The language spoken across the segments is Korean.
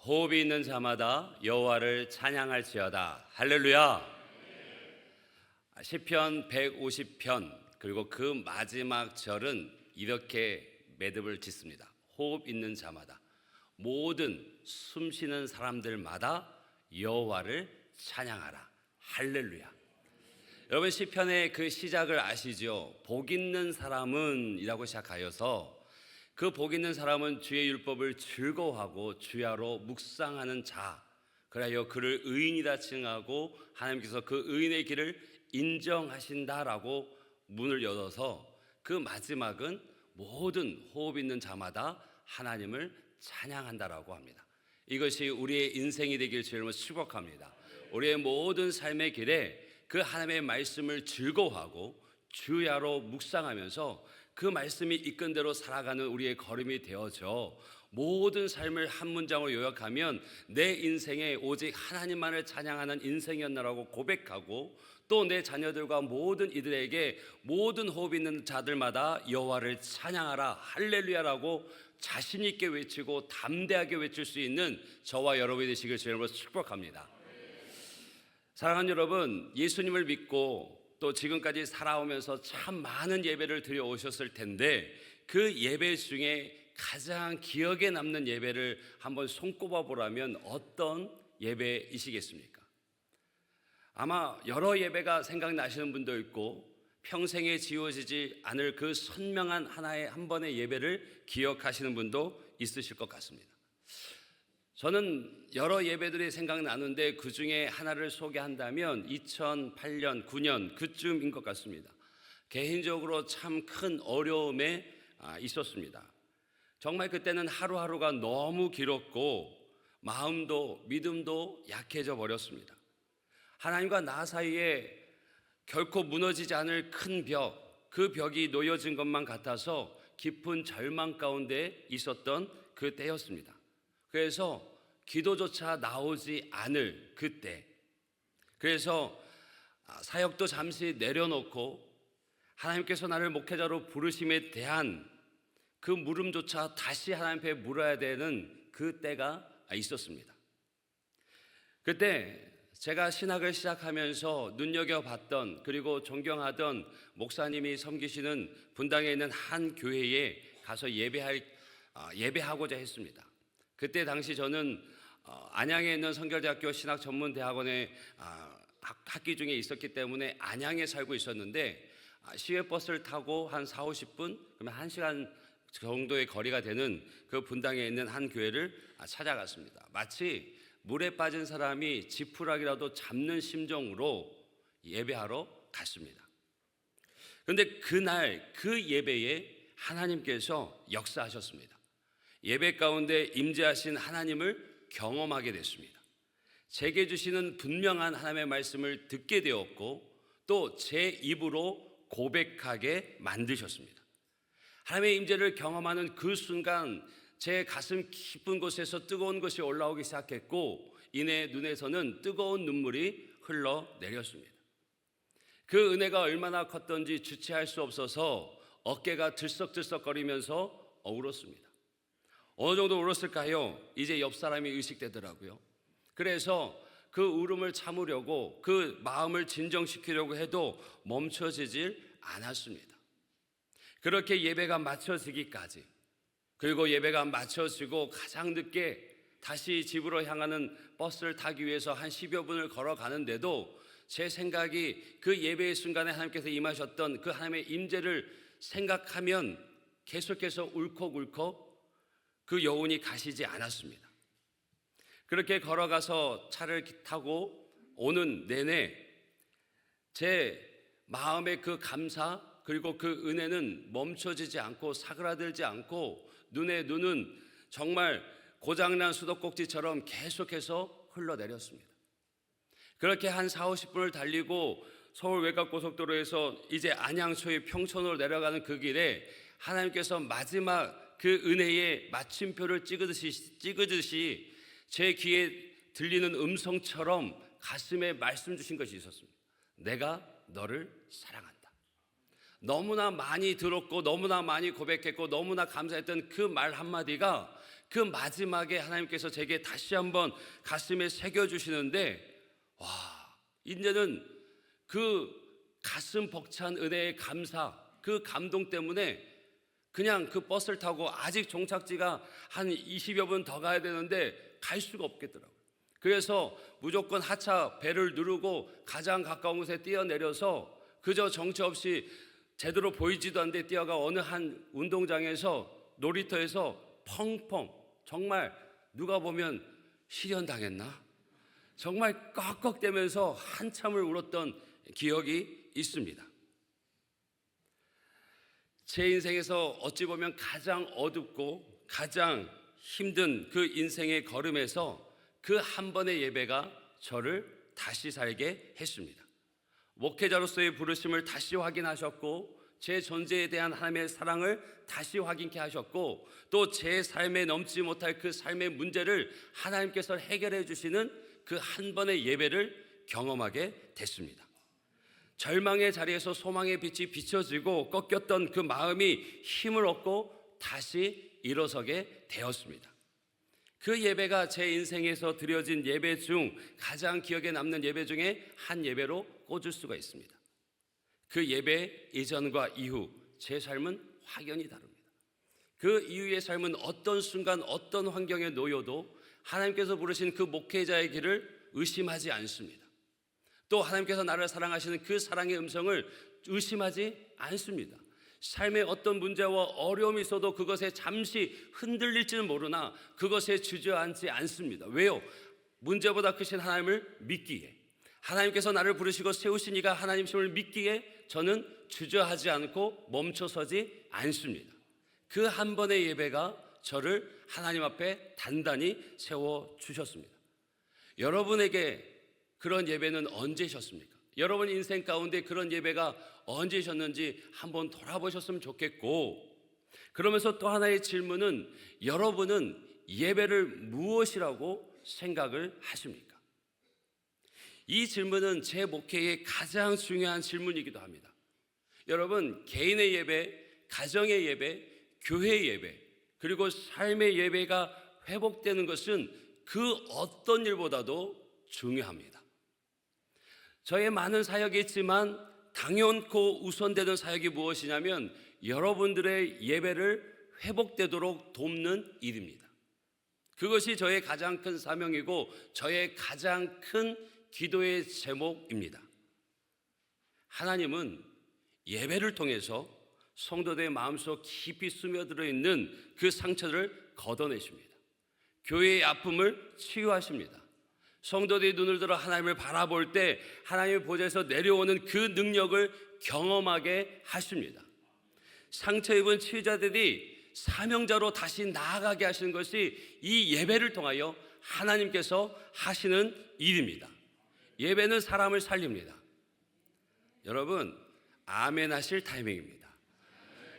호흡이 있는 자마다 여호와를 찬양할지어다. 할렐루야. 시편 150편 그리고 그 마지막 절은 이렇게 매듭을 짓습니다. 호흡 있는 자마다, 모든 숨쉬는 사람들마다 여호와를 찬양하라. 할렐루야. 여러분, 시편의 그 시작을 아시죠? 복 있는 사람은 이라고 시작하여서 그 복 있는 사람은 주의 율법을 즐거워하고 주야로 묵상하는 자, 그래야 그를 의인이라 칭하고 하나님께서 그 의인의 길을 인정하신다라고 문을 열어서 그 마지막은 모든 호흡 있는 자마다 하나님을 찬양한다라고 합니다. 이것이 우리의 인생이 되길 주님을 축복합니다. 우리의 모든 삶의 길에 그 하나님의 말씀을 즐거워하고 주야로 묵상하면서 그 말씀이 이끈 대로 살아가는 우리의 걸음이 되어져 모든 삶을 한 문장으로 요약하면 내 인생에 오직 하나님만을 찬양하는 인생이었나라고 고백하고, 또 내 자녀들과 모든 이들에게 모든 호흡 있는 자들마다 여호와를 찬양하라 할렐루야라고 자신 있게 외치고 담대하게 외칠 수 있는 저와 여러분이 되시길 주님으로 축복합니다. 사랑하는 여러분, 예수님을 믿고 또 지금까지 살아오면서 참 많은 예배를 드려 오셨을 텐데 그 예배 중에 가장 기억에 남는 예배를 한번 손꼽아 보라면 어떤 예배이시겠습니까? 아마 여러 예배가 생각나시는 분도 있고 평생에 지워지지 않을 그 선명한 하나의 한 번의 예배를 기억하시는 분도 있으실 것 같습니다. 저는 여러 예배들이 생각나는데 그 중에 하나를 소개한다면 2008년, 9년 그쯤인 것 같습니다. 개인적으로 참 큰 어려움에 있었습니다. 정말 그때는 하루하루가 너무 길었고 마음도 믿음도 약해져 버렸습니다. 하나님과 나 사이에 결코 무너지지 않을 큰 벽, 그 벽이 놓여진 것만 같아서 깊은 절망 가운데 있었던 그 때였습니다. 그래서 기도조차 나오지 않을 그때, 그래서 사역도 잠시 내려놓고 하나님께서 나를 목회자로 부르심에 대한 그 물음조차 다시 하나님 앞에 물어야 되는 그 때가 있었습니다. 그때 제가 신학을 시작하면서 눈여겨봤던 그리고 존경하던 목사님이 섬기시는 분당에 있는 한 교회에 가서 예배하고자 했습니다. 그때 당시 저는 안양에 있는 성결대학교 신학전문대학원에 학기 중에 있었기 때문에 안양에 살고 있었는데 시외버스를 타고 한 40-50분, 그러면 1시간 정도의 거리가 되는 그 분당에 있는 한 교회를 찾아갔습니다. 마치 물에 빠진 사람이 지푸라기라도 잡는 심정으로 예배하러 갔습니다. 그런데 그날 그 예배에 하나님께서 역사하셨습니다. 예배 가운데 임재하신 하나님을 경험하게 됐습니다. 제게 주시는 분명한 하나님의 말씀을 듣게 되었고 또 제 입으로 고백하게 만드셨습니다. 하나님의 임재를 경험하는 그 순간 제 가슴 깊은 곳에서 뜨거운 것이 올라오기 시작했고 이내 눈에서는 뜨거운 눈물이 흘러내렸습니다. 그 은혜가 얼마나 컸던지 주체할 수 없어서 어깨가 들썩들썩거리면서 울었습니다. 어느 정도 울었을까요? 이제 옆 사람이 의식되더라고요. 그래서 그 울음을 참으려고 그 마음을 진정시키려고 해도 멈춰지질 않았습니다. 그렇게 예배가 마쳐지기까지, 그리고 예배가 마쳐지고 가장 늦게 다시 집으로 향하는 버스를 타기 위해서 한 10여 분을 걸어가는데도 제 생각이 그 예배의 순간에 하나님께서 임하셨던 그 하나님의 임재를 생각하면 계속해서 울컥울컥 그 여운이 가시지 않았습니다. 그렇게 걸어가서 차를 타고 오는 내내 제 마음의 그 감사 그리고 그 은혜는 멈춰지지 않고 사그라들지 않고 눈에 눈은 정말 고장난 수도꼭지처럼 계속해서 흘러내렸습니다. 그렇게 한 40-50분을 달리고 서울 외곽고속도로에서 이제 안양초의 평촌으로 내려가는 그 길에 하나님께서 마지막 그 은혜의 마침표를 찍으듯이 제 귀에 들리는 음성처럼 가슴에 말씀 주신 것이 있었습니다. 내가 너를 사랑한다. 너무나 많이 들었고 너무나 많이 고백했고 너무나 감사했던 그 말 한마디가 그 마지막에 하나님께서 제게 다시 한번 가슴에 새겨주시는데, 와, 이제는 그 가슴 벅찬 은혜의 감사, 그 감동 때문에 그냥 그 버스를 타고 아직 종착지가 한 20여 분 더 가야 되는데 갈 수가 없겠더라고요. 그래서 무조건 하차 배를 누르고 가장 가까운 곳에 뛰어내려서 그저 정처 없이 제대로 보이지도 않는데 뛰어가 어느 한 운동장에서 놀이터에서 펑펑, 정말 누가 보면 실현당했나? 정말 꺽꺽대면서 한참을 울었던 기억이 있습니다. 제 인생에서 어찌 보면 가장 어둡고 가장 힘든 그 인생의 걸음에서 그 한 번의 예배가 저를 다시 살게 했습니다. 목회자로서의 부르심을 다시 확인하셨고 제 존재에 대한 하나님의 사랑을 다시 확인케 하셨고 또 제 삶에 넘지 못할 그 삶의 문제를 하나님께서 해결해 주시는 그 한 번의 예배를 경험하게 됐습니다. 절망의 자리에서 소망의 빛이 비춰지고 꺾였던 그 마음이 힘을 얻고 다시 일어서게 되었습니다. 그 예배가 제 인생에서 드려진 예배 중 가장 기억에 남는 예배 중에 한 예배로 꽂을 수가 있습니다. 그 예배 이전과 이후 제 삶은 확연히 다릅니다. 그 이후의 삶은 어떤 순간 어떤 환경에 놓여도 하나님께서 부르신 그 목회자의 길을 의심하지 않습니다. 또 하나님께서 나를 사랑하시는 그 사랑의 음성을 의심하지 않습니다. 삶에 어떤 문제와 어려움이 있어도 그것에 잠시 흔들릴지는 모르나 그것에 주저앉지 않습니다. 왜요? 문제보다 크신 하나님을 믿기에, 하나님께서 나를 부르시고 세우신 이가 하나님심을 믿기에 저는 주저하지 않고 멈춰서지 않습니다. 그 한 번의 예배가 저를 하나님 앞에 단단히 세워주셨습니다. 여러분에게 그런 예배는 언제셨습니까? 여러분 인생 가운데 그런 예배가 언제셨는지 한번 돌아보셨으면 좋겠고, 그러면서 또 하나의 질문은 여러분은 예배를 무엇이라고 생각을 하십니까? 이 질문은 제 목회의 가장 중요한 질문이기도 합니다. 여러분, 개인의 예배, 가정의 예배, 교회의 예배, 그리고 삶의 예배가 회복되는 것은 그 어떤 일보다도 중요합니다. 저의 많은 사역이 있지만 당연코 우선되는 사역이 무엇이냐면 여러분들의 예배를 회복되도록 돕는 일입니다. 그것이 저의 가장 큰 사명이고 저의 가장 큰 기도의 제목입니다. 하나님은 예배를 통해서 성도들의 마음속 깊이 스며들어 있는 그 상처를 걷어내십니다. 교회의 아픔을 치유하십니다. 성도들이 눈을 들어 하나님을 바라볼 때 하나님의 보좌에서 내려오는 그 능력을 경험하게 하십니다. 상처 입은 치유자들이 사명자로 다시 나아가게 하시는 것이 이 예배를 통하여 하나님께서 하시는 일입니다. 예배는 사람을 살립니다. 여러분, 아멘 하실 타이밍입니다.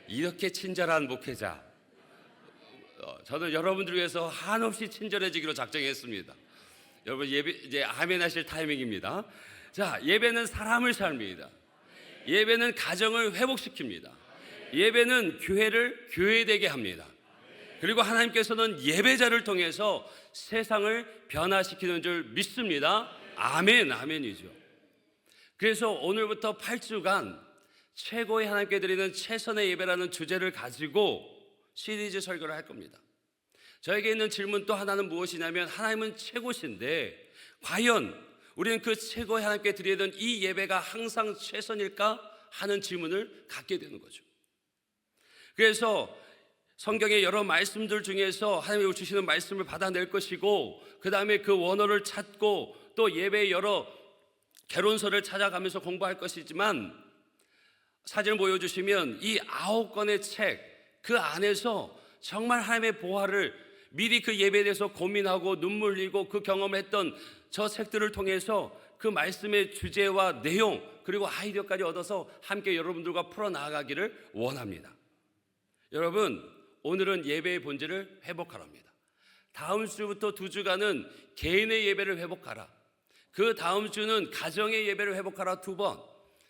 이렇게 친절한 목회자, 저는 여러분들을 위해서 한없이 친절해지기로 작정했습니다. 여러분, 예배 이제 아멘 하실 타이밍입니다. 자, 예배는 사람을 살립니다. 예배는 가정을 회복시킵니다. 예배는 교회를 교회되게 합니다. 그리고 하나님께서는 예배자를 통해서 세상을 변화시키는 줄 믿습니다. 아멘, 아멘이죠. 그래서 오늘부터 8주간 최고의 하나님께 드리는 최선의 예배라는 주제를 가지고 시리즈 설교를 할 겁니다. 저에게 있는 질문 또 하나는 무엇이냐면, 하나님은 최고신데 과연 우리는 그 최고의 하나님께 드리던 이 예배가 항상 최선일까 하는 질문을 갖게 되는 거죠. 그래서 성경의 여러 말씀들 중에서 하나님이 주시는 말씀을 받아낼 것이고, 그 다음에 그 원어를 찾고 또 예배의 여러 개론서를 찾아가면서 공부할 것이지만, 사진을 보여주시면 이 9권의 책, 그 안에서 정말 하나님의 보화를 미리 그 예배에 대해서 고민하고 눈물 흘리고 그 경험했던 저 책들을 통해서 그 말씀의 주제와 내용 그리고 아이디어까지 얻어서 함께 여러분들과 풀어나가기를 원합니다. 여러분, 오늘은 예배의 본질을 회복하라 합니다. 다음 주부터 2주간은 개인의 예배를 회복하라, 그 다음 주는 가정의 예배를 회복하라 2번,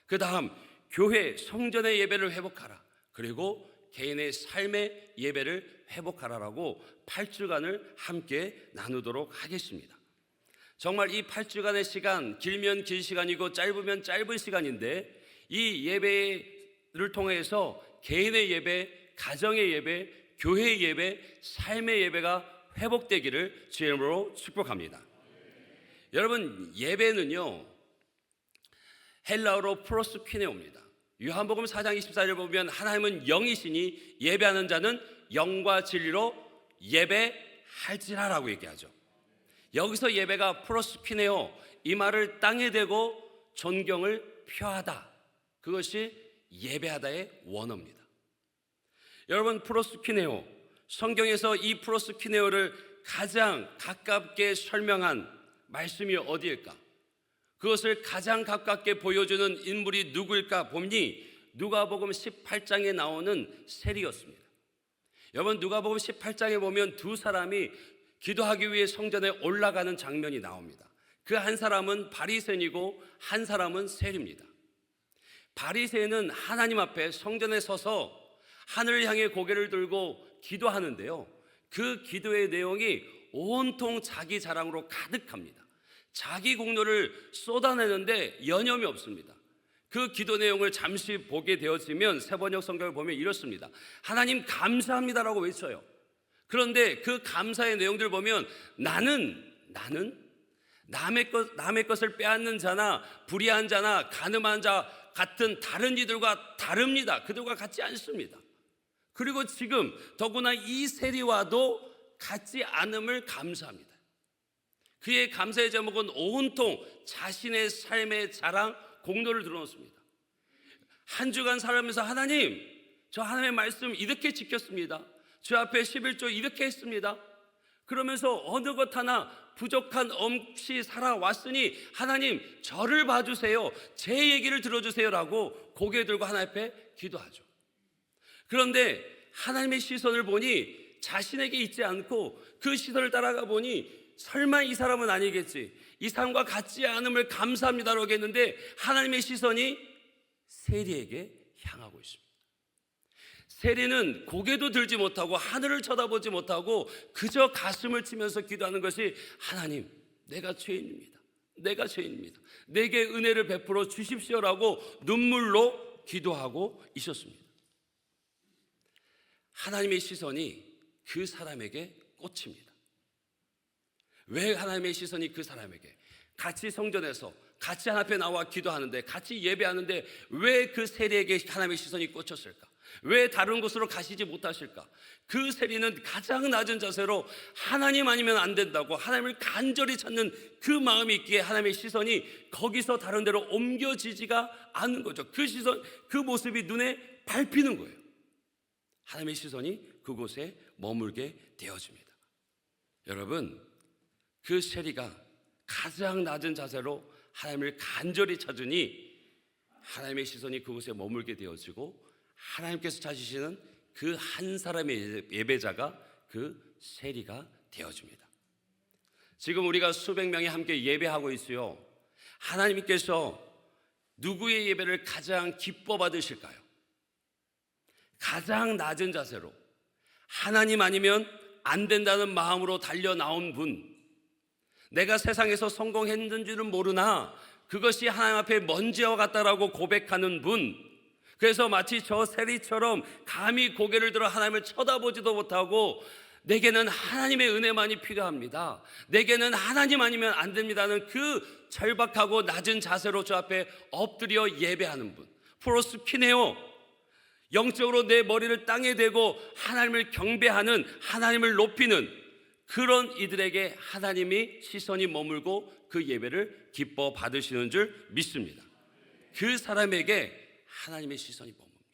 그 다음 교회 성전의 예배를 회복하라. 그리고 개인의 삶의 예배를 회복하라라고 8주간을 함께 나누도록 하겠습니다. 정말 이 8주간의 시간, 길면 긴 시간이고 짧으면 짧은 시간인데 이 예배를 통해서 개인의 예배, 가정의 예배, 교회의 예배, 삶의 예배가 회복되기를 주의 이름으로 축복합니다. 여러분, 예배는요 헬라어로 프로스퀴네오입니다. 요한복음 4장 24절 보면 하나님은 영이시니 예배하는 자는 영과 진리로 예배할지라라고 얘기하죠. 여기서 예배가 프로스퀴네오, 이 말을 땅에 대고 존경을 표하다, 그것이 예배하다의 원어입니다. 여러분, 프로스퀴네오, 성경에서 이 프로스퀴네오를 가장 가깝게 설명한 말씀이 어디일까? 그것을 가장 가깝게 보여주는 인물이 누구일까 보니 누가복음 18장에 나오는 세리였습니다. 여러분, 누가복음 18장에 보면 두 사람이 기도하기 위해 성전에 올라가는 장면이 나옵니다. 그 한 사람은 바리새인이고 한 사람은 세리입니다. 바리새인은 하나님 앞에 성전에 서서 하늘을 향해 고개를 들고 기도하는데요, 그 기도의 내용이 온통 자기 자랑으로 가득합니다. 자기 공로를 쏟아내는데 여념이 없습니다. 그 기도 내용을 잠시 보게 되어지면 세번역 성경을 보면 이렇습니다. 하나님 감사합니다라고 외쳐요. 그런데 그 감사의 내용들을 보면 나는 남의 것을 빼앗는 자나 불의한 자나 간음한 자 같은 다른 이들과 다릅니다. 그들과 같지 않습니다. 그리고 지금 더구나 이 세리와도 같지 않음을 감사합니다. 그의 감사의 제목은 온통 자신의 삶의 자랑, 공로를 드러놓습니다. 한 주간 살아가면서 하나님, 저 하나님의 말씀 이렇게 지켰습니다. 주 앞에 11조 이렇게 했습니다. 그러면서 어느 것 하나 부족한 없이 살아왔으니 하나님 저를 봐주세요, 제 얘기를 들어주세요라고 고개 들고 하나님 앞에 기도하죠. 그런데 하나님의 시선을 보니 자신에게 있지 않고 그 시선을 따라가 보니 설마 이 사람은 아니겠지, 이 사람과 같지 않음을 감사합니다라고 했는데 하나님의 시선이 세리에게 향하고 있습니다. 세리는 고개도 들지 못하고 하늘을 쳐다보지 못하고 그저 가슴을 치면서 기도하는 것이 하나님, 내가 죄인입니다. 내게 은혜를 베풀어 주십시오라고 눈물로 기도하고 있었습니다. 하나님의 시선이 그 사람에게 꽂힙니다. 왜 하나님의 시선이 그 사람에게? 같이 성전에서 같이 하나님 앞에 나와 기도하는데, 같이 예배하는데 왜 그 세리에게 하나님의 시선이 꽂혔을까? 왜 다른 곳으로 가시지 못하실까? 그 세리는 가장 낮은 자세로 하나님 아니면 안 된다고 하나님을 간절히 찾는 그 마음이 있기에 하나님의 시선이 거기서 다른 데로 옮겨지지가 않는 거죠. 그 시선, 그 모습이 눈에 밟히는 거예요. 하나님의 시선이 그곳에 머물게 되어집니다. 여러분, 그 세리가 가장 낮은 자세로 하나님을 간절히 찾으니 하나님의 시선이 그곳에 머물게 되어지고 하나님께서 찾으시는 그 한 사람의 예배자가 그 세리가 되어집니다. 지금 우리가 수백 명이 함께 예배하고 있어요. 하나님께서 누구의 예배를 가장 기뻐 받으실까요? 가장 낮은 자세로 하나님 아니면 안 된다는 마음으로 달려 나온 분, 내가 세상에서 성공했는지는 모르나 그것이 하나님 앞에 먼지와 같다라고 고백하는 분, 그래서 마치 저 세리처럼 감히 고개를 들어 하나님을 쳐다보지도 못하고 내게는 하나님의 은혜만이 필요합니다, 내게는 하나님 아니면 안 됩니다는 그 절박하고 낮은 자세로 저 앞에 엎드려 예배하는 분, 프로스퀴네오, 영적으로 내 머리를 땅에 대고 하나님을 경배하는, 하나님을 높이는 그런 이들에게 하나님이 시선이 머물고 그 예배를 기뻐 받으시는 줄 믿습니다. 그 사람에게 하나님의 시선이 머뭅니다.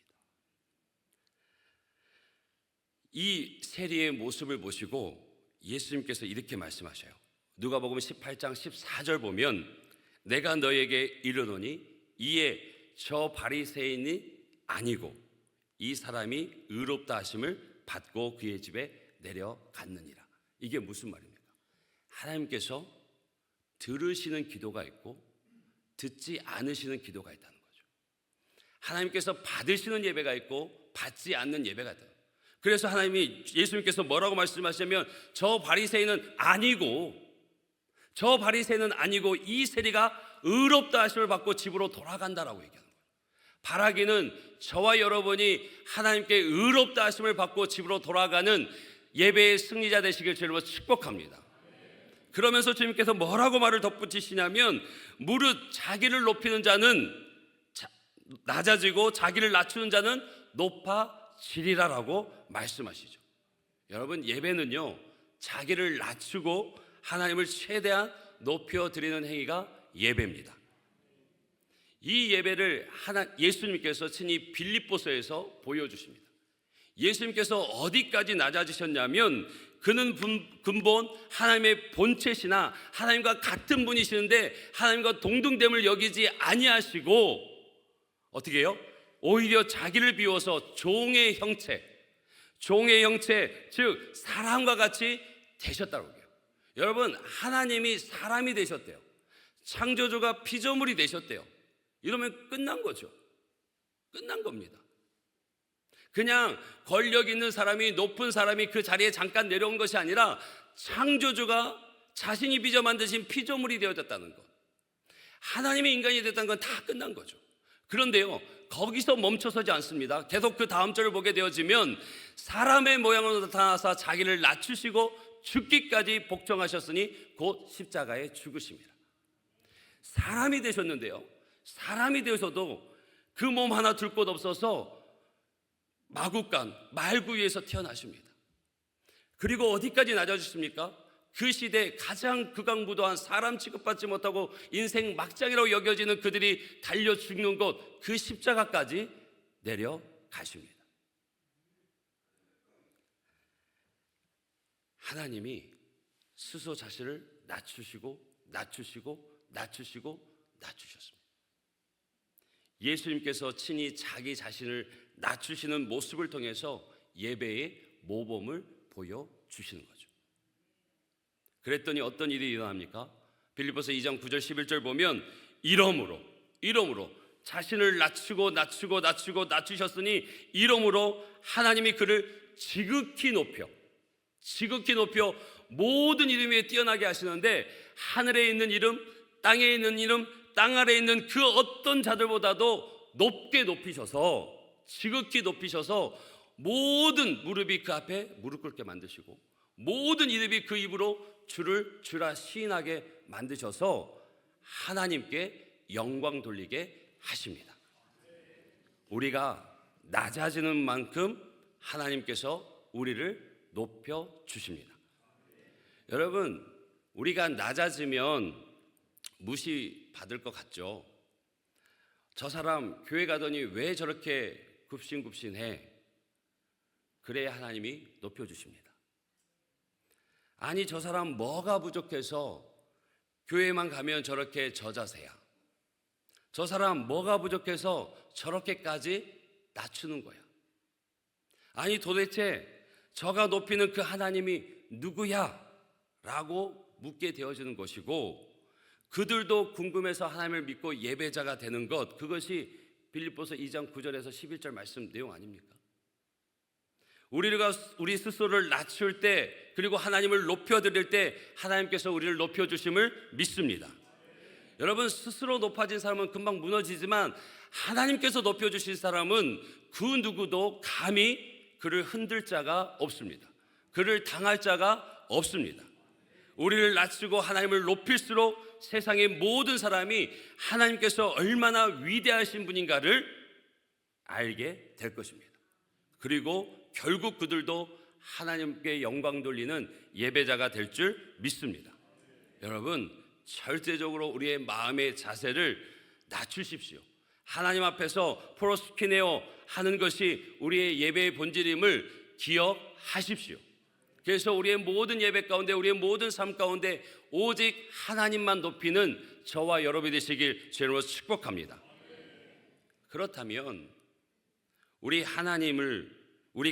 이 세리의 모습을 보시고 예수님께서 이렇게 말씀하셔요. 누가복음 18장 14절 보면 내가 너에게 이르노니 이에 저 바리새인이 아니고 이 사람이 의롭다 하심을 받고 그의 집에 내려갔느니라. 이게 무슨 말입니까? 하나님께서 들으시는 기도가 있고 듣지 않으시는 기도가 있다는 거죠. 하나님께서 받으시는 예배가 있고 받지 않는 예배가 있다. 그래서 하나님이 예수님께서 뭐라고 말씀하시냐면 저 바리새인은 아니고 이 세리가 의롭다 하심을 받고 집으로 돌아간다라고 얘기하는 거예요. 바라기는 저와 여러분이 하나님께 의롭다 하심을 받고 집으로 돌아가는 예배의 승리자 되시길 주님으로 축복합니다. 그러면서 주님께서 뭐라고 말을 덧붙이시냐면 무릇 자기를 높이는 자는 낮아지고 자기를 낮추는 자는 높아지리라라고 말씀하시죠. 여러분, 예배는요 자기를 낮추고 하나님을 최대한 높여드리는 행위가 예배입니다. 이 예배를 예수님께서 친히 빌립보서에서 보여주십니다. 예수님께서 어디까지 낮아지셨냐면 그는 근본 하나님의 본체시나 하나님과 같은 분이시는데 하나님과 동등됨을 여기지 아니하시고 어떻게 해요? 오히려 자기를 비워서 종의 형체, 즉 사람과 같이 되셨다고 해요. 여러분, 하나님이 사람이 되셨대요. 창조주가 피조물이 되셨대요. 이러면 끝난 거죠. 끝난 겁니다. 그냥 권력 있는 사람이, 높은 사람이 그 자리에 잠깐 내려온 것이 아니라 창조주가 자신이 빚어 만드신 피조물이 되어졌다는 것, 하나님의 인간이 됐다는 건 다 끝난 거죠. 그런데요, 거기서 멈춰서지 않습니다. 계속 그 다음 절을 보게 되어지면 사람의 모양으로 나타나서 자기를 낮추시고 죽기까지 복종하셨으니 곧 십자가에 죽으십니다. 사람이 되셨는데요, 사람이 되어서도 그 몸 하나 둘 곳 없어서 마구간, 말구 위에서 태어나십니다. 그리고 어디까지 낮아지십니까? 그 시대에 가장 극악무도한 사람 취급받지 못하고 인생 막장이라고 여겨지는 그들이 달려 죽는 곳, 그 십자가까지 내려가십니다. 하나님이 스스로 자신을 낮추셨습니다. 예수님께서 친히 자기 자신을 낮추시는 모습을 통해서 예배의 모범을 보여주시는 거죠. 그랬더니 어떤 일이 일어납니까? 빌립보서 2장 9절 11절 보면 이러므로 자신을 낮추셨으니 이러므로 하나님이 그를 지극히 높여 모든 이름 위에 뛰어나게 하시는데 하늘에 있는 이름, 땅에 있는 이름, 땅 아래에 있는 그 어떤 자들보다도 높게 높이셔서, 지극히 높이셔서 모든 무릎이 그 앞에 무릎 꿇게 만드시고 모든 이름이 그 입으로 주라 시인하게 만드셔서 하나님께 영광 돌리게 하십니다. 우리가 낮아지는 만큼 하나님께서 우리를 높여주십니다. 여러분, 우리가 낮아지면 무시받을 것 같죠? 저 사람 교회 가더니 왜 저렇게 굽신굽신해? 그래야 하나님이 높여주십니다. 아니, 저 사람 뭐가 부족해서 교회만 가면 저렇게 저자세야? 저 사람 뭐가 부족해서 저렇게까지 낮추는 거야? 아니, 도대체 저가 높이는 그 하나님이 누구야? 라고 묻게 되어지는 것이고, 그들도 궁금해서 하나님을 믿고 예배자가 되는 것, 그것이 빌립보서 2장 9절에서 11절 말씀 내용 아닙니까? 우리 스스로를 낮출 때, 그리고 하나님을 높여드릴 때 하나님께서 우리를 높여주심을 믿습니다. 여러분, 스스로 높아진 사람은 금방 무너지지만 하나님께서 높여주신 사람은 그 누구도 감히 그를 흔들 자가 없습니다. 그를 당할 자가 없습니다. 우리를 낮추고 하나님을 높일수록 세상의 모든 사람이 하나님께서 얼마나 위대하신 분인가를 알게 될 것입니다. 그리고 결국 그들도 하나님께 영광 돌리는 예배자가 될 줄 믿습니다. 여러분, 절대적으로 우리의 마음의 자세를 낮추십시오. 하나님 앞에서 프로스키네오 하는 것이 우리의 예배의 본질임을 기억하십시오. 그래서 우리의 모든 예배 가운데, 우리의 모든 삶 가운데 오직 하나님만 높이는 저와 여러분이 되시길 주님으로 축복합니다. 그렇다면 우리가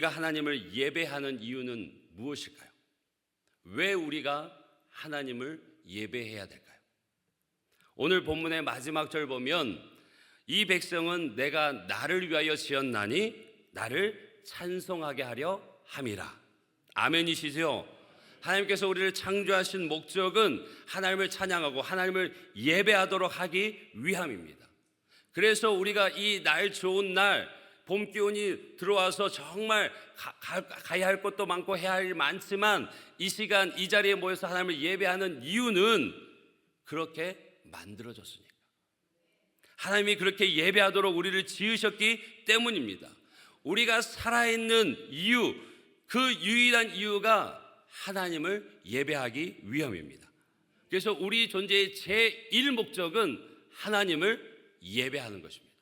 하나님을 예배하는 이유는 무엇일까요? 왜 우리가 하나님을 예배해야 될까요? 오늘 본문의 마지막 절 보면 이 백성은 내가 나를 위하여 지었나니 나를 찬송하게 하려 함이라. 아멘이시죠? 하나님께서 우리를 창조하신 목적은 하나님을 찬양하고 하나님을 예배하도록 하기 위함입니다. 그래서 우리가 이 날 좋은 날 봄 기온이 들어와서 정말 가야 할 것도 많고 해야 할 일 많지만 이 시간 이 자리에 모여서 하나님을 예배하는 이유는 그렇게 만들어졌으니까, 하나님이 그렇게 예배하도록 우리를 지으셨기 때문입니다. 우리가 살아있는 이유, 그 유일한 이유가 하나님을 예배하기 위함입니다. 그래서 우리 존재의 제1목적은 하나님을 예배하는 것입니다.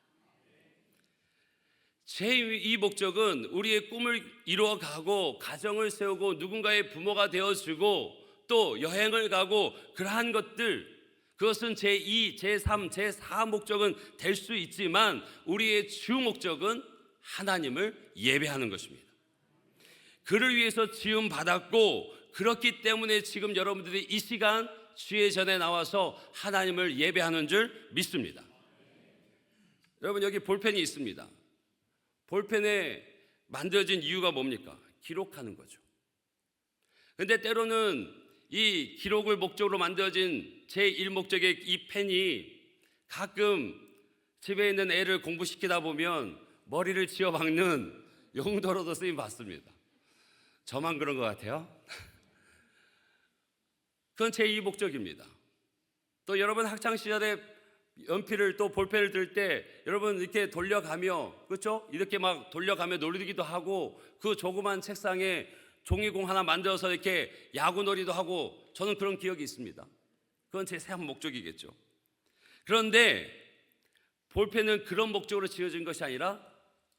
제2목적은 우리의 꿈을 이루어가고 가정을 세우고 누군가의 부모가 되어주고 또 여행을 가고 그러한 것들, 그것은 제2, 제3, 제4 목적은 될 수 있지만 우리의 주 목적은 하나님을 예배하는 것입니다. 그를 위해서 지음 받았고 그렇기 때문에 지금 여러분들이 이 시간 주의 전에 나와서 하나님을 예배하는 줄 믿습니다. 여러분, 여기 볼펜이 있습니다. 볼펜에 만들어진 이유가 뭡니까? 기록하는 거죠. 근데 때로는 이 기록을 목적으로 만들어진 제1목적의 이 펜이 가끔 집에 있는 애를 공부시키다 보면 머리를 쥐어박는 용도로도 쓰임 받습니다. 저만 그런 것 같아요? 그건 제2목적입니다. 또 여러분 학창시절에 연필을 또 볼펜을 들 때 여러분 이렇게 돌려가며, 그렇죠? 이렇게 막 돌려가며 놀이기도 하고 그 조그만 책상에 종이공 하나 만들어서 이렇게 야구놀이도 하고, 저는 그런 기억이 있습니다. 그건 제 새 목적이겠죠. 그런데 볼펜은 그런 목적으로 지어진 것이 아니라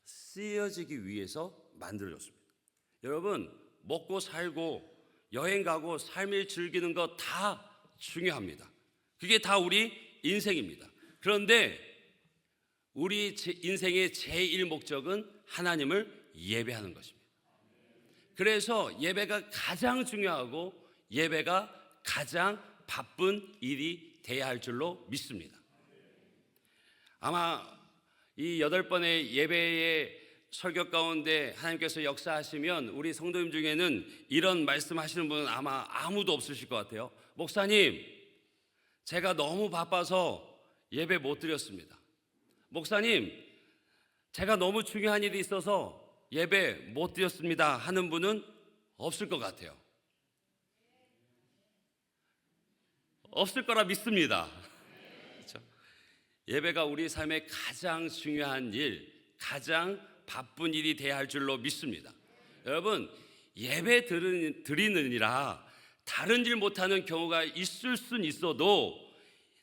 쓰여지기 위해서 만들어졌습니다. 여러분, 먹고 살고 여행 가고 삶을 즐기는 거 다 중요합니다. 그게 다 우리 인생입니다. 그런데 우리 인생의 제1목적은 하나님을 예배하는 것입니다. 그래서 예배가 가장 중요하고 예배가 가장 바쁜 일이 돼야 할 줄로 믿습니다. 아마 이 8번의 예배의 설교 가운데 하나님께서 역사하시면 우리 성도님 중에는 이런 말씀하시는 분은 아마 아무도 없으실 것 같아요. 목사님, 제가 너무 바빠서 예배 못 드렸습니다. 목사님, 제가 너무 중요한 일이 있어서 예배 못 드렸습니다 하는 분은 없을 것 같아요. 없을 거라 믿습니다. 그렇죠? 예배가 우리 삶의 가장 중요한 일, 가장 바쁜 일이 돼야 할 줄로 믿습니다. 여러분, 예배 드리느니라 다른 일 못하는 경우가 있을 순 있어도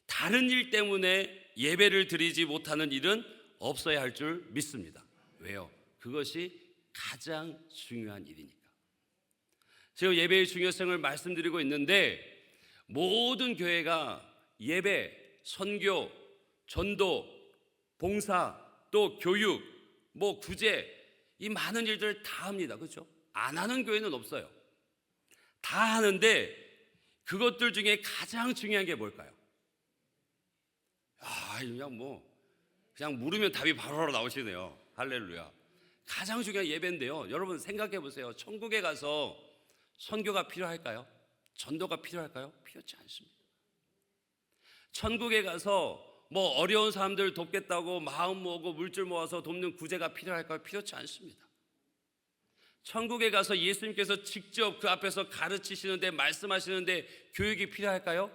다른 일 때문에 예배를 드리지 못하는 일은 없어야 할 줄 믿습니다. 왜요? 그것이 가장 중요한 일이니까. 지금 예배의 중요성을 말씀드리고 있는데 모든 교회가 예배, 선교, 전도, 봉사, 또 교육, 구제, 이 많은 일들 다 합니다. 그렇죠? 안 하는 교회는 없어요. 다 하는데 그것들 중에 가장 중요한 게 뭘까요? 그냥 물으면 답이 바로 나오시네요. 할렐루야. 가장 중요한 예배인데요. 여러분 생각해 보세요. 천국에 가서 선교가 필요할까요? 전도가 필요할까요? 필요치 않습니다. 천국에 가서 어려운 사람들 돕겠다고 마음 모으고 물질 모아서 돕는 구제가 필요할까요? 필요치 않습니다. 천국에 가서 예수님께서 직접 그 앞에서 가르치시는데, 말씀하시는데 교육이 필요할까요?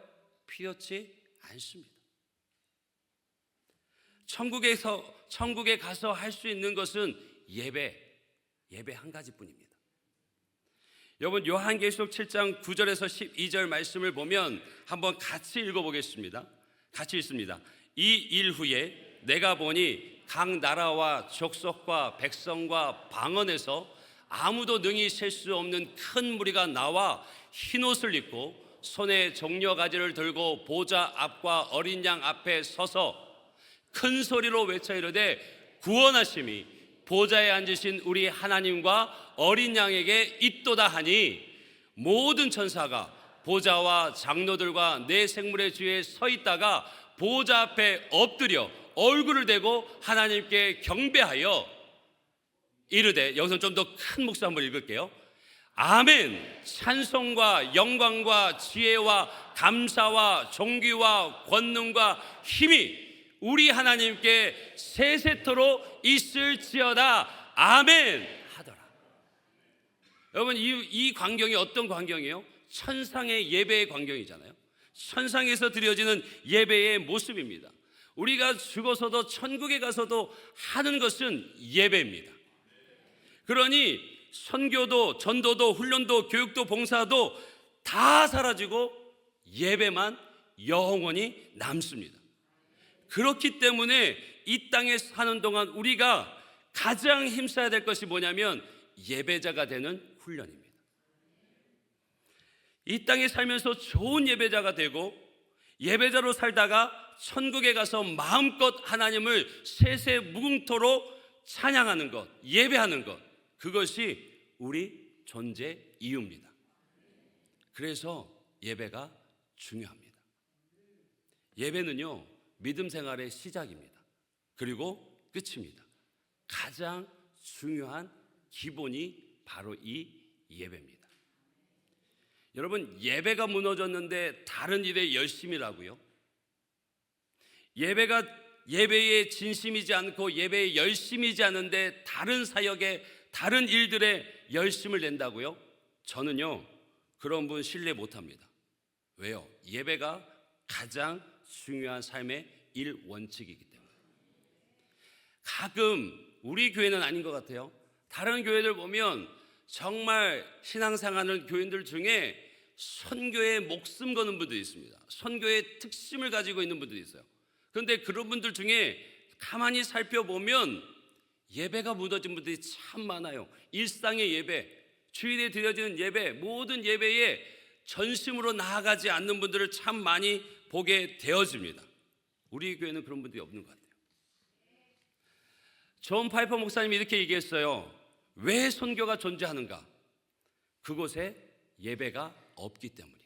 필요치 않습니다. 천국에 가서 할 수 있는 것은 예배 한 가지뿐입니다. 여러분, 요한계시록 7장 9절에서 12절 말씀을 보면 한번 같이 읽어보겠습니다. 같이 읽습니다. 이 일 후에 내가 보니 각 나라와 족속과 백성과 방언에서 아무도 능히 셀 수 없는 큰 무리가 나와 흰옷을 입고 손에 종려가지를 들고 보좌 앞과 어린 양 앞에 서서 큰 소리로 외쳐 이르되 구원하심이 보좌에 앉으신 우리 하나님과 어린 양에게 있도다 하니, 모든 천사가 보좌와 장로들과 네 생물의 주에 서 있다가 보좌 앞에 엎드려 얼굴을 대고 하나님께 경배하여 이르되, 여기서 좀 더 큰 목소리 한번 읽을게요. 아멘. 찬송과 영광과 지혜와 감사와 존귀와 권능과 힘이 우리 하나님께 세세토록 있을지어다. 아멘 하더라. 여러분, 이 광경이 어떤 광경이에요? 천상의 예배의 광경이잖아요. 천상에서 드려지는 예배의 모습입니다. 우리가 죽어서도 천국에 가서도 하는 것은 예배입니다. 그러니 선교도 전도도 훈련도 교육도 봉사도 다 사라지고 예배만 영원히 남습니다. 그렇기 때문에 이 땅에 사는 동안 우리가 가장 힘써야 될 것이 뭐냐면 예배자가 되는 훈련입니다. 이 땅에 살면서 좋은 예배자가 되고 예배자로 살다가 천국에 가서 마음껏 하나님을 세세 무궁토록 찬양하는 것, 예배하는 것, 그것이 우리 존재 이유입니다. 그래서 예배가 중요합니다. 예배는요, 믿음 생활의 시작입니다. 그리고 끝입니다. 가장 중요한 기본이 바로 이 예배입니다. 여러분, 예배가 무너졌는데 다른 일에 열심이라고요? 예배에 진심이지 않고 예배에 열심이지 않은데 다른 사역에 다른 일들에 열심을 낸다고요? 저는요, 그런 분 신뢰 못합니다. 왜요? 예배가 가장 중요한 삶의 일원칙이기 때문에. 가끔 우리 교회는 아닌 것 같아요. 다른 교회들 보면 정말 신앙생활하는 교인들 중에 선교에 목숨 거는 분들이 있습니다. 선교의 특심을 가지고 있는 분들이 있어요. 그런데 그런 분들 중에 가만히 살펴보면 예배가 무너진 분들이 참 많아요. 일상의 예배, 주일에 드려지는 예배, 모든 예배에 전심으로 나아가지 않는 분들을 참 많이 보게 되어집니다. 우리 교회는 그런 분들이 없는 것 같아요. 존 파이퍼 목사님이 이렇게 얘기했어요. 왜 선교가 존재하는가? 그곳에 예배가 없기 때문이다.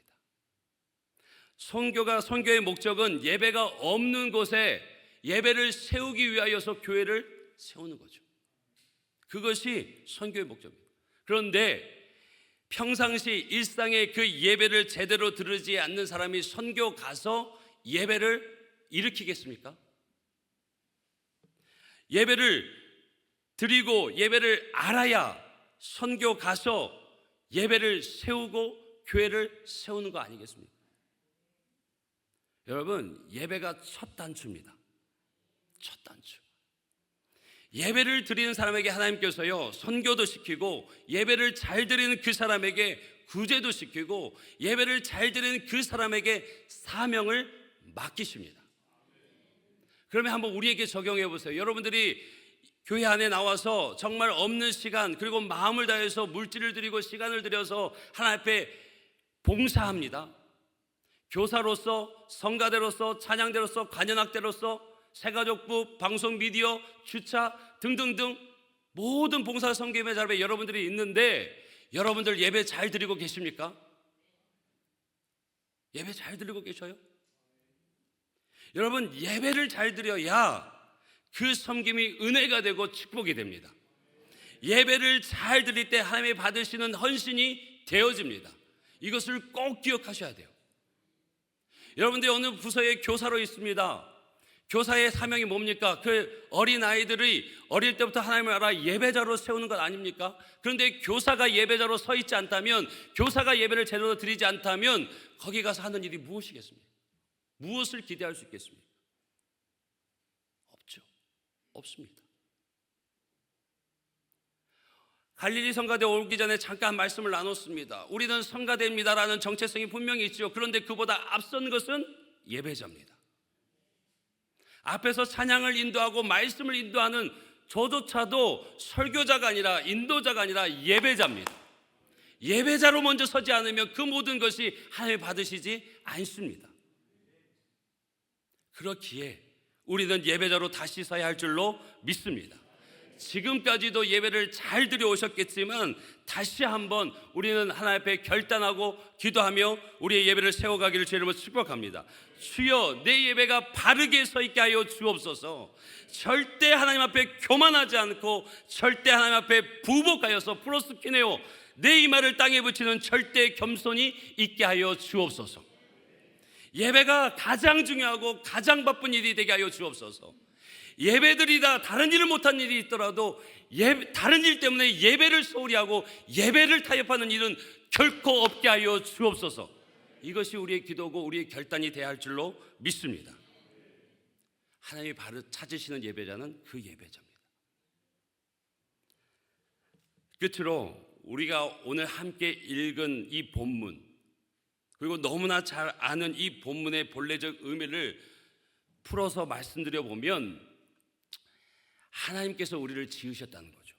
선교의 목적은 예배가 없는 곳에 예배를 세우기 위하여서 교회를 세우는 거죠. 그것이 선교의 목적입니다. 그런데 평상시 일상의 그 예배를 제대로 들으지 않는 사람이 선교 가서 예배를 일으키겠습니까? 예배를 드리고 예배를 알아야 선교 가서 예배를 세우고 교회를 세우는 거 아니겠습니까? 여러분, 예배가 첫 단추입니다. 첫 단추. 예배를 드리는 사람에게 하나님께서요, 선교도 시키고 예배를 잘 드리는 그 사람에게 구제도 시키고 예배를 잘 드리는 그 사람에게 사명을 맡기십니다. 그러면 한번 우리에게 적용해 보세요. 여러분들이 교회 안에 나와서 정말 없는 시간, 그리고 마음을 다해서 물질을 드리고 시간을 들여서 하나님 앞에 봉사합니다. 교사로서, 성가대로서, 찬양대로서, 관현악대로서, 새가족부, 방송 미디어, 주차 등등등 모든 봉사 선교의 자리에 여러분들이 있는데 여러분들 예배 잘 드리고 계십니까? 예배 잘 드리고 계셔요? 여러분, 예배를 잘 드려야 그 섬김이 은혜가 되고 축복이 됩니다. 예배를 잘 드릴 때 하나님이 받으시는 헌신이 되어집니다. 이것을 꼭 기억하셔야 돼요. 여러분들 어느 부서에 교사로 있습니다. 교사의 사명이 뭡니까? 그 어린 아이들이 어릴 때부터 하나님을 알아 예배자로 세우는 것 아닙니까? 그런데 교사가 예배자로 서 있지 않다면, 교사가 예배를 제대로 드리지 않다면 거기 가서 하는 일이 무엇이겠습니까? 무엇을 기대할 수 있겠습니까? 없죠. 없습니다. 갈릴리 성가대 오기 전에 잠깐 말씀을 나눴습니다. 우리는 성가대입니다라는 정체성이 분명히 있죠. 그런데 그보다 앞선 것은 예배자입니다. 앞에서 찬양을 인도하고 말씀을 인도하는 저조차도 설교자가 아니라 인도자가 아니라 예배자입니다. 예배자로 먼저 서지 않으면 그 모든 것이 하나님 받으시지 않습니다. 그렇기에 우리는 예배자로 다시 서야 할 줄로 믿습니다. 지금까지도 예배를 잘 드려오셨겠지만 다시 한번 우리는 하나님 앞에 결단하고 기도하며 우리의 예배를 세워가기를 주의 이름으로 축복합니다. 주여, 내 예배가 바르게 서 있게 하여 주옵소서. 절대 하나님 앞에 교만하지 않고 절대 하나님 앞에 부복하여서 프로스키네오, 내 이마를 땅에 붙이는 절대 겸손이 있게 하여 주옵소서. 예배가 가장 중요하고 가장 바쁜 일이 되게 하여 주옵소서. 예배드리다 다른 일을 못한 일이 있더라도 다른 일 때문에 예배를 소홀히 하고 예배를 타협하는 일은 결코 없게 하여 주옵소서. 이것이 우리의 기도고 우리의 결단이 되어야 할 줄로 믿습니다. 하나님이 바로 찾으시는 예배자는 그 예배자입니다. 끝으로 우리가 오늘 함께 읽은 이 본문, 그리고 너무나 잘 아는 이 본문의 본래적 의미를 풀어서 말씀드려 보면, 하나님께서 우리를 지으셨다는 거죠.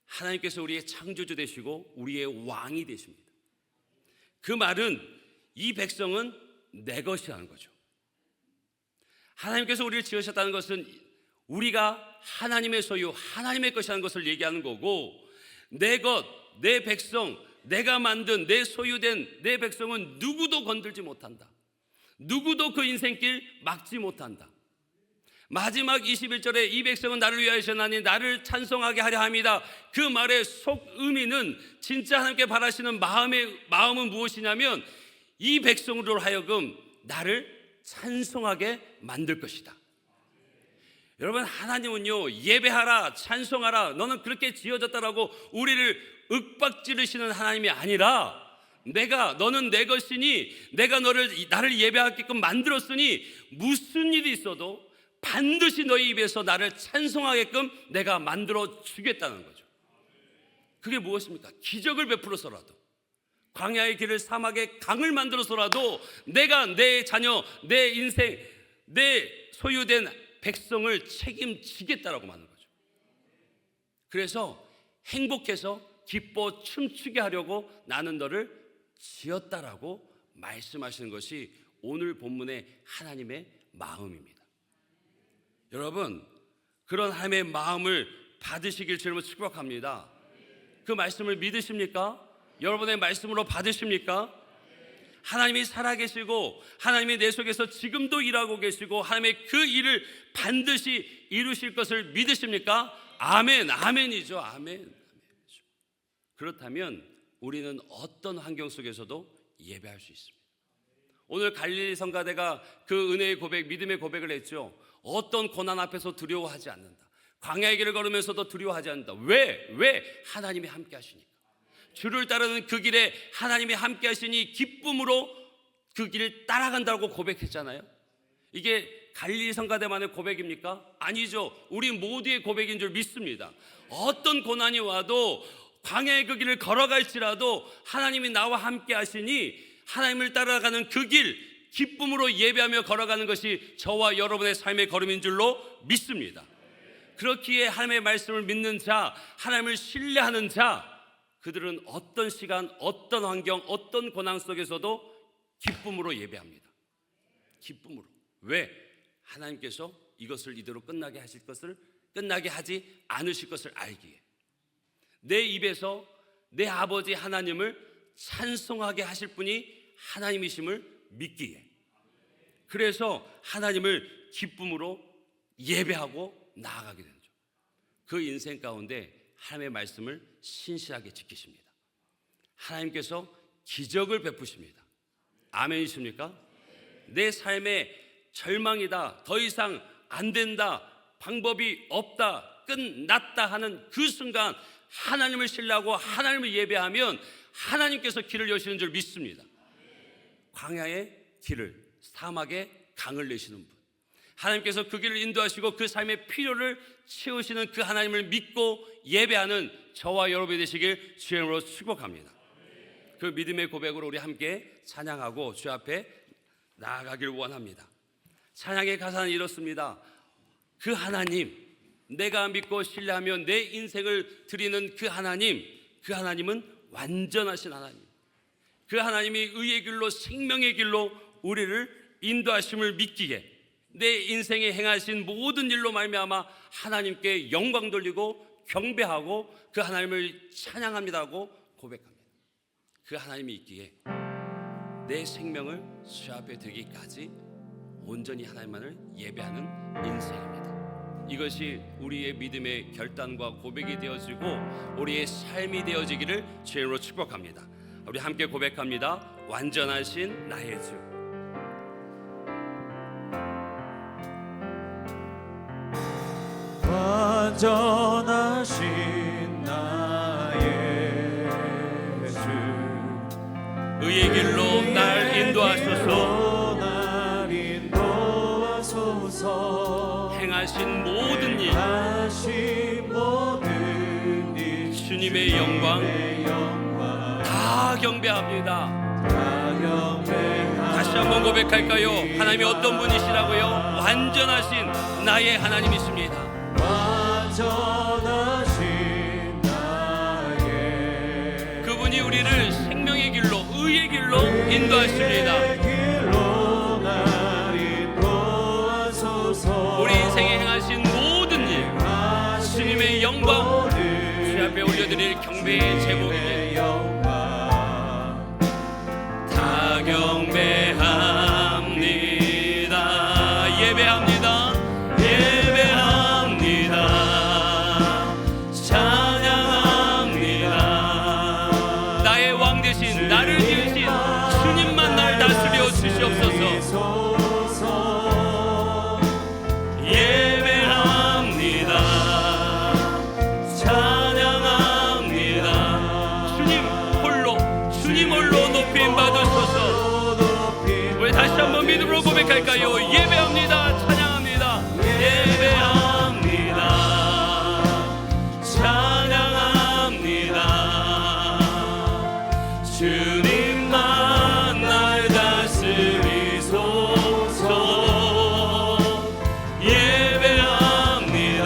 하나님께서 우리의 창조주 되시고 우리의 왕이 되십니다. 그 말은 이 백성은 내 것이라는 거죠. 하나님께서 우리를 지으셨다는 것은 우리가 하나님의 소유, 하나님의 것이라는 것을 얘기하는 거고, 내 것, 내 백성, 내가 만든 내 소유된 내 백성은 누구도 건들지 못한다. 누구도 그 인생길 막지 못한다. 마지막 21절에 이 백성은 나를 위하셨나니 나를 찬송하게 하려 합니다. 그 말의 속 의미는 진짜 하나님께 바라시는 마음은 무엇이냐면, 이 백성으로 하여금 나를 찬송하게 만들 것이다. 여러분, 하나님은요, 예배하라, 찬송하라, 너는 그렇게 지어졌다라고 우리를 윽박지르시는 하나님이 아니라, 너는 내 것이니 내가 나를 예배하게끔 만들었으니 무슨 일이 있어도 반드시 너희 입에서 나를 찬송하게끔 내가 만들어 주겠다는 거죠. 그게 무엇입니까? 기적을 베풀어서라도, 광야의 길을 사막의 강을 만들어서라도 내가 내 자녀, 내 인생, 내 소유된 백성을 책임지겠다라고 하는 거죠. 그래서 행복해서 기뻐 춤추게 하려고 나는 너를 지었다라고 말씀하시는 것이 오늘 본문의 하나님의 마음입니다. 여러분, 그런 하나님의 마음을 받으시길 주님으로 축복합니다. 그 말씀을 믿으십니까? 여러분의 말씀으로 받으십니까? 하나님이 살아계시고 하나님이 내 속에서 지금도 일하고 계시고 하나님의 그 일을 반드시 이루실 것을 믿으십니까? 아멘, 아멘이죠. 아멘. 그렇다면 우리는 어떤 환경 속에서도 예배할 수 있습니다. 오늘 갈릴리 성가대가 그 은혜의 고백, 믿음의 고백을 했죠. 어떤 고난 앞에서 두려워하지 않는다. 광야의 길을 걸으면서도 두려워하지 않는다. 왜? 하나님이 함께 하시니까. 주를 따르는 그 길에 하나님이 함께 하시니 기쁨으로 그 길을 따라간다고 고백했잖아요. 이게 갈릴리 성가대만의 고백입니까? 아니죠. 우리 모두의 고백인 줄 믿습니다. 어떤 고난이 와도 광야의 그 길을 걸어갈지라도 하나님이 나와 함께 하시니 하나님을 따라가는 그 길, 기쁨으로 예배하며 걸어가는 것이 저와 여러분의 삶의 걸음인 줄로 믿습니다. 그렇기에 하나님의 말씀을 믿는 자, 하나님을 신뢰하는 자, 그들은 어떤 시간, 어떤 환경, 어떤 고난 속에서도 기쁨으로 예배합니다. 기쁨으로. 왜? 하나님께서 이것을 이대로 끝나게 하지 않으실 것을 알기에, 내 입에서 내 아버지 하나님을 찬송하게 하실 분이 하나님이심을 믿기에, 그래서 하나님을 기쁨으로 예배하고 나아가게 되죠. 그 인생 가운데 하나님의 말씀을 신실하게 지키십니다. 하나님께서 기적을 베푸십니다. 아멘이십니까? 내 삶에 절망이다, 더 이상 안 된다, 방법이 없다, 끝났다 하는 그 순간 하나님을 신뢰하고 하나님을 예배하면 하나님께서 길을 여시는 줄 믿습니다. 광야의 길을, 사막의 강을 내시는 분, 하나님께서 그 길을 인도하시고 그 삶의 필요를 채우시는 그 하나님을 믿고 예배하는 저와 여러분이 되시길 주의 이름으로 축복합니다. 그 믿음의 고백으로 우리 함께 찬양하고 주 앞에 나아가길 원합니다. 찬양의 가사는 이렇습니다. 그 하나님, 내가 믿고 신뢰하며 내 인생을 드리는 그 하나님은 완전하신 하나님, 그 하나님이 의의 길로, 생명의 길로 우리를 인도하심을 믿기에 내 인생에 행하신 모든 일로 말미암아 하나님께 영광 돌리고 경배하고 그 하나님을 찬양합니다고 고백합니다. 그 하나님이 있기에 내 생명을 주 앞에 드리기까지 온전히 하나님만을 예배하는 인생입니다. 이것이 우리의 믿음의 결단과 고백이 되어지고 우리의 삶이 되어지기를 주님으로 축복합니다. 우리 함께 고백합니다. 완전하신 나의 주. 완전하신 나의 주, 의의 길로 날 인도하소서. 날 인도하소서. 행하신 모든 일 주님의 영광 다 경배합니다. 다시 한번 고백할까요? 하나님이 어떤 분이시라고요? 완전하신 나의 하나님이십니다. 완전하신 나의 그분이 우리를 생명의 길로 의의 길로 인도하십니다. 우리 인생에 행하신 모든 일 주님의 영광 주 앞에 올려드릴 경배의 제목입니다. 다 경배합니다. 예배합니다. 예배합니다. 찬양합니다. 나의 왕 대신 나를 지으신 주님만 날 다스려 주시옵소서. 예배합니다. 찬양합니다. 주님 홀로 높임 받으소서. 우리 다시 한번 믿음으로 고백할까요? 예배합니다. 찬양합니다. 예배합니다. 찬양합니다. 주님만 날 다스리소서. 예배합니다.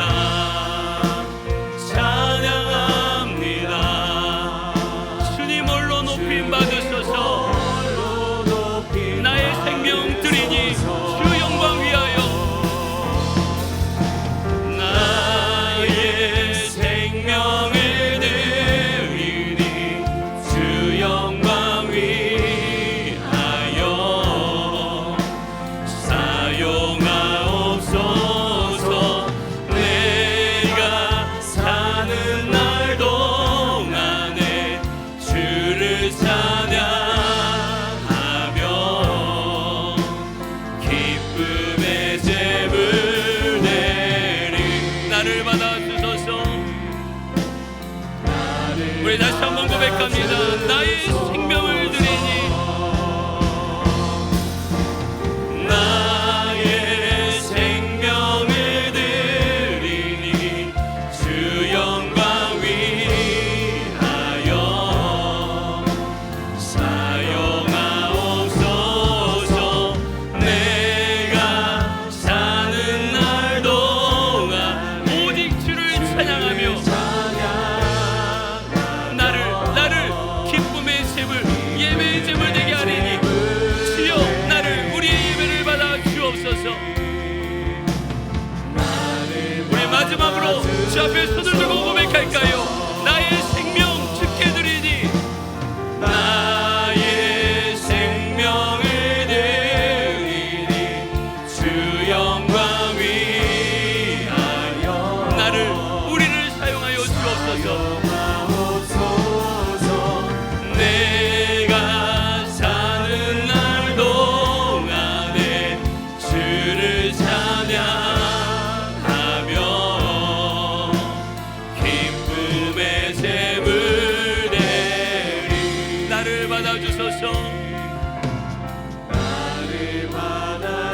찬양합니다. 주님 홀로 높임 받으소서. 나의 생명 드리니 주 영광 위하여. 나의 생명을 드리니 주 영광 위하여. 사용하옵소서. 내가 사는 날 동안에 주를 찬양하며 기쁨의 제물 드리. 나를 받아주소서. 우리 다시 한번 고백합니다. 나의 생명을 드리니 나의 생명을 드리니 주 영광 위하여. 사용하옵소서. 내가 사는 날 동안 오직 주를 찬양하며 나를 기쁨의 제물 예배의 제물 되게 하리니 주여 나를 우리의 예배를 받아 주옵소서. 우리 마지막으로 주 앞에 손을 들고 고백할까요? 나의 생명 주께 드리니 나의 생명을 드리니 주 영광 위하여. 우리를 사용하여 주옵소서. 내가 사는 날 동안에 주를 찬양하며 기쁨의 제물 드리. 나를 받아주소서.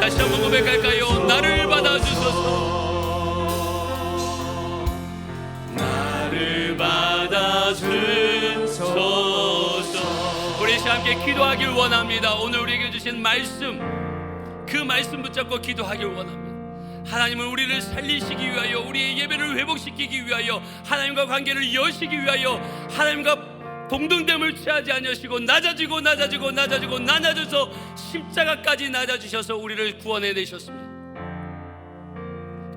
다시 한번 고백할까요? 나를 받아주소서. 나를 받아주소서. 우리 함께 기도하길 원합니다. 오늘 우리에게 주신 말씀, 그 말씀 붙잡고 기도하길 원합니다. 하나님은 우리를 살리시기 위하여, 우리의 예배를 회복시키기 위하여, 하나님과 관계를 여시기 위하여 하나님과 동등됨을 취하지 않으시고 낮아져서 십자가까지 낮아지셔서 우리를 구원해 내셨습니다.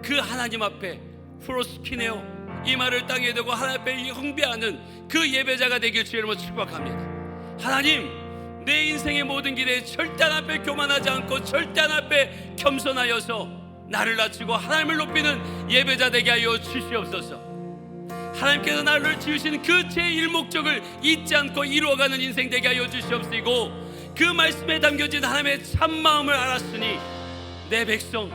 그 하나님 앞에 프로스키네요 이 말을 땅에 두고 하나님 앞에 경배하는 그 예배자가 되길 주의 이름으로 축복합니다. 하나님, 내 인생의 모든 길에 절대 하나님 앞에 교만하지 않고 절대 하나님 앞에 겸손하여서 나를 낮추고 하나님을 높이는 예배자 되게 하여 주시옵소서. 하나님께서 나를 지으신 그 제1 목적을 잊지 않고 이루어가는 인생 되게 하여 주시옵시고, 그 말씀에 담겨진 하나님의 참마음을 알았으니 내 백성,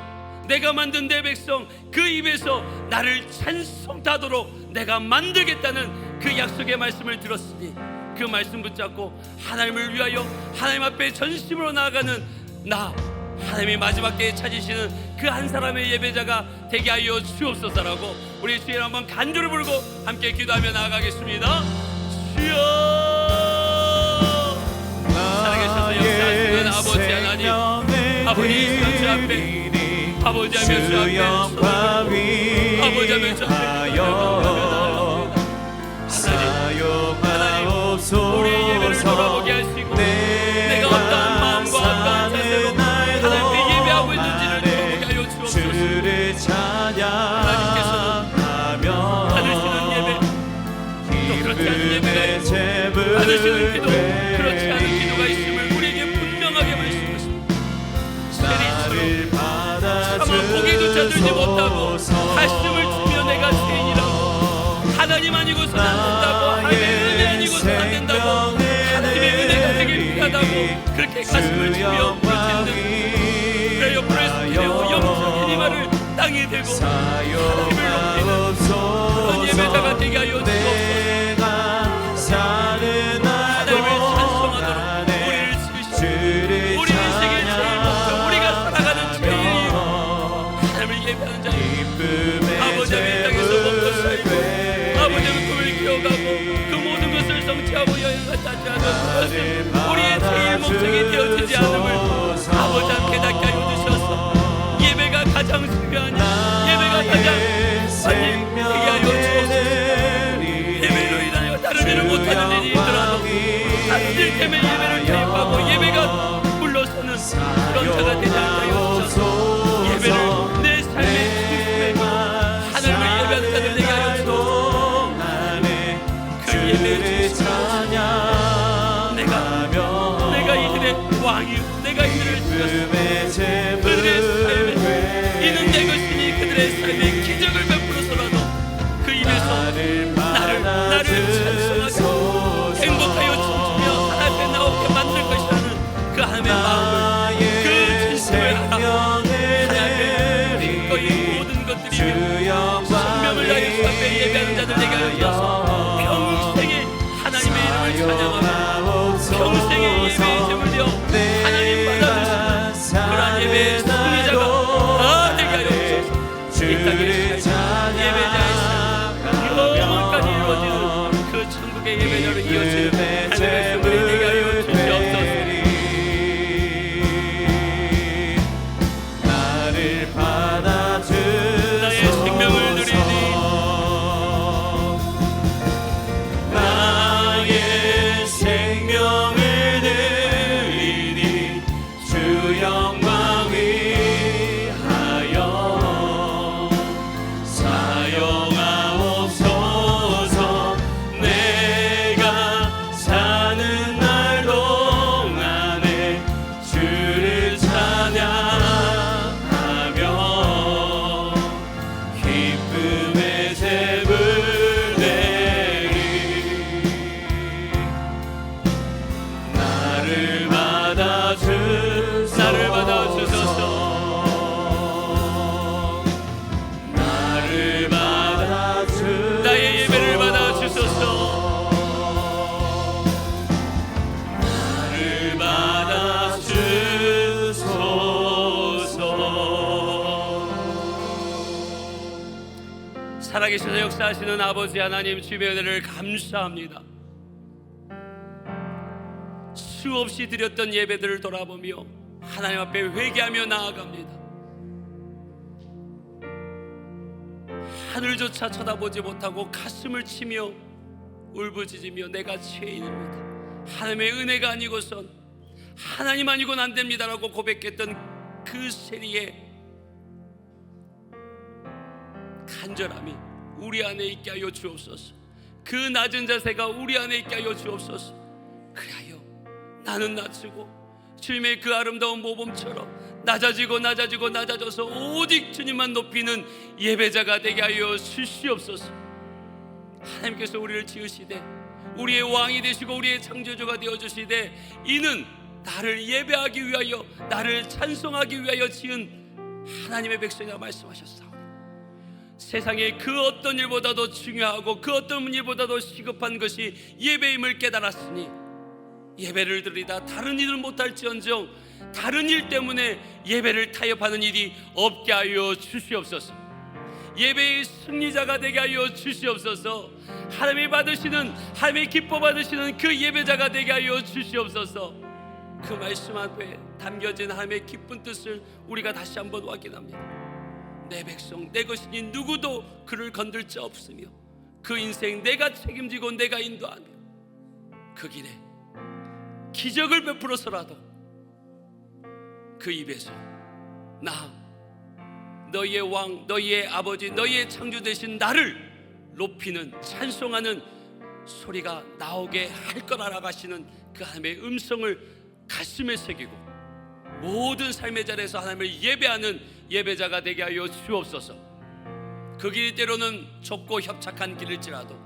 내가 만든 내 백성 그 입에서 나를 찬송하도록 내가 만들겠다는 그 약속의 말씀을 들었으니 그 말씀 붙잡고 하나님을 위하여 하나님 앞에 전심으로 나아가는 나, 하나님이 마지막 때에 찾으시는 그 한 사람의 예배자가 되게 하여 주옵소서라고 우리 주의 이름 한번 간절히 부르고 함께 기도하며 나아가겠습니다. 주여, 살아계셔서 역사하시는 아버지 하나님, 아버지 주 앞에, 아버지 하며 주 앞에, 아버지 하며 주 앞에 하나님, 우리의 예배를 돌아보게 하시고 내가 어떠한 마음과 어떠한 자세로 하나님께 예배하고 있는지를 돌아보게 하여 주옵소서. 하나님께서는 받으시는 예배, 또 그렇지 않은 예배가 있고 받으시는 기도, 그렇지 않은 기도가 있음을 우리에게 분명하게 말씀하십니다. 세리처럼 차마 고개조차 들지 못하고 가슴을 치며 내가 죄인이라고, 하나님 아니고서는 안 된다고, 하나님의 은혜 아니고서는 안 된다고, 하나님의 은혜가 되게 필요하다고 그렇게 가슴을 치며 부르짖는 그래 옆으로 되고 영적인 이 말을 땅에 대고 하나님을 높이는 그런 예배자가 되게 하여 주옵소서. 하나님을 찬송하도록 우리를 지으시고 우리 인생의 제일 목적, 우리가 살아가는 제일 이유, 하나님을 예배하는 자입니다. 아버지 의 땅에서 먹고 살고 아버지의 꿈을 키워가고 그 모든 것을 성취하고 여행을 따지 않은 그것은 우리의 제일 목적이 되어지지 않음을 아버지 함께 닿게 하여 주셔서 예배가 가장 중요한 예배가 가장 하나님 되게 하여 주옵소서. 예배로 인하여 다른 일을 못하는 일이 있더라도 다른 일 때문에 예배를 개입하고 예배가 물러서는 그런 자가 되지 않게 하여 주셔서 예배를 내 삶의 중심에 하나님을 예배하는 자들 되게 하여 주옵소서. 그 예배의 중심에 내가 이들의 왕이요 내가 이들을 주셨으니 그들의 삶에 이는 내 것이니 그들의 삶에 기적을 베풀어서라도 그 입에서 나를 찬송하고 행복하여 춤추며 하나님 앞에 나오게 만들 것이라는 그 하나님의 마음을, 그 진심을 알아 하나님 앞에 기꺼이 모든 것들이며 생명을 다해 주 앞에 예배하는 자들 되게 하여 주셔서 평생에 하나님의 이름을 찬양하며 평생의 예배의 제물되어 하나님 받아주시는 그러한 예배의 승리자가 되게 하여 주셔서 이 땅의 예배자의 삶 영원까지 이루어지는 그 천국의 예배자로 이어지는 하나님의 승리 되게 하여 주시옵소서. 나의 생명을 누리니 나의 생명을 드리니 주 영광 위하여 사용하옵소서. 내가 사는 날 동안에 주를 찬양하며 기쁨의 제물 내리 나를 받아주소서. 나의 예배를 받아주소서. 나를 받아주소서. 살아계셔서 역사하시는 아버지 하나님, 주의 은혜를 감사합니다. 수없이 드렸던 예배들을 돌아보며 하나님 앞에 회개하며 나아갑니다. 하늘조차 쳐다보지 못하고 가슴을 치며 울부짖으며 내가 죄인입니다, 하나님의 은혜가 아니고선 하나님 아니고는 안 됩니다라고 고백했던 그 세리의 간절함이 우리 안에 있게 하여 주옵소서. 그 낮은 자세가 우리 안에 있게 하여 주옵소서. 그리하여 나는 낮추고 주님의 그 아름다운 모범처럼 낮아지고 낮아지고 낮아져서 오직 주님만 높이는 예배자가 되게 하여 주시옵소서. 하나님께서 우리를 지으시되 우리의 왕이 되시고 우리의 창조주가 되어주시되 이는 나를 예배하기 위하여 나를 찬송하기 위하여 지은 하나님의 백성이라고 말씀하셨사오니 세상에 그 어떤 일보다도 중요하고 그 어떤 일보다도 시급한 것이 예배임을 깨달았으니 예배를 드리다 다른 일을 못할지언정 다른 일 때문에 예배를 타협하는 일이 없게 하여 주시옵소서. 예배의 승리자가 되게 하여 주시옵소서. 하나님이 받으시는, 하나님이 기뻐 받으시는 그 예배자가 되게 하여 주시옵소서. 그 말씀 앞에 담겨진 하나님의 기쁜 뜻을 우리가 다시 한번 확인합니다. 내 백성, 내 것이니 누구도 그를 건들 자 없으며 그 인생 내가 책임지고 내가 인도하며 그 길에 기적을 베풀어서라도 그 입에서 나 너희의 왕, 너희의 아버지, 너희의 창조 되신 나를 높이는 찬송하는 소리가 나오게 할 거라고 하시는 그 하나님의 음성을 가슴에 새기고 모든 삶의 자리에서 하나님을 예배하는 예배자가 되게 하여 주옵소서. 그 길이 때로는 좁고 협착한 길일지라도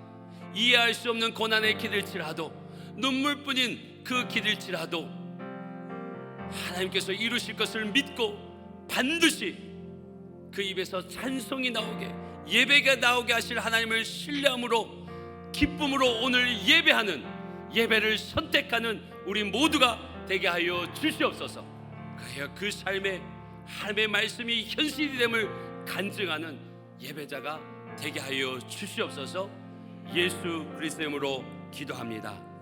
이해할 수 없는 고난의 길일지라도 눈물뿐인 그 길일지라도 하나님께서 이루실 것을 믿고 반드시 그 입에서 찬송이 나오게 예배가 나오게 하실 하나님을 신뢰함으로 기쁨으로 오늘 예배하는 예배를 선택하는 우리 모두가 되게 하여 주시옵소서. 그래야 그 삶에 하나님의 말씀이 현실이 됨을 간증하는 예배자가 되게 하여 주시옵소서. 예수 그리스도의 이름으로 기도합니다.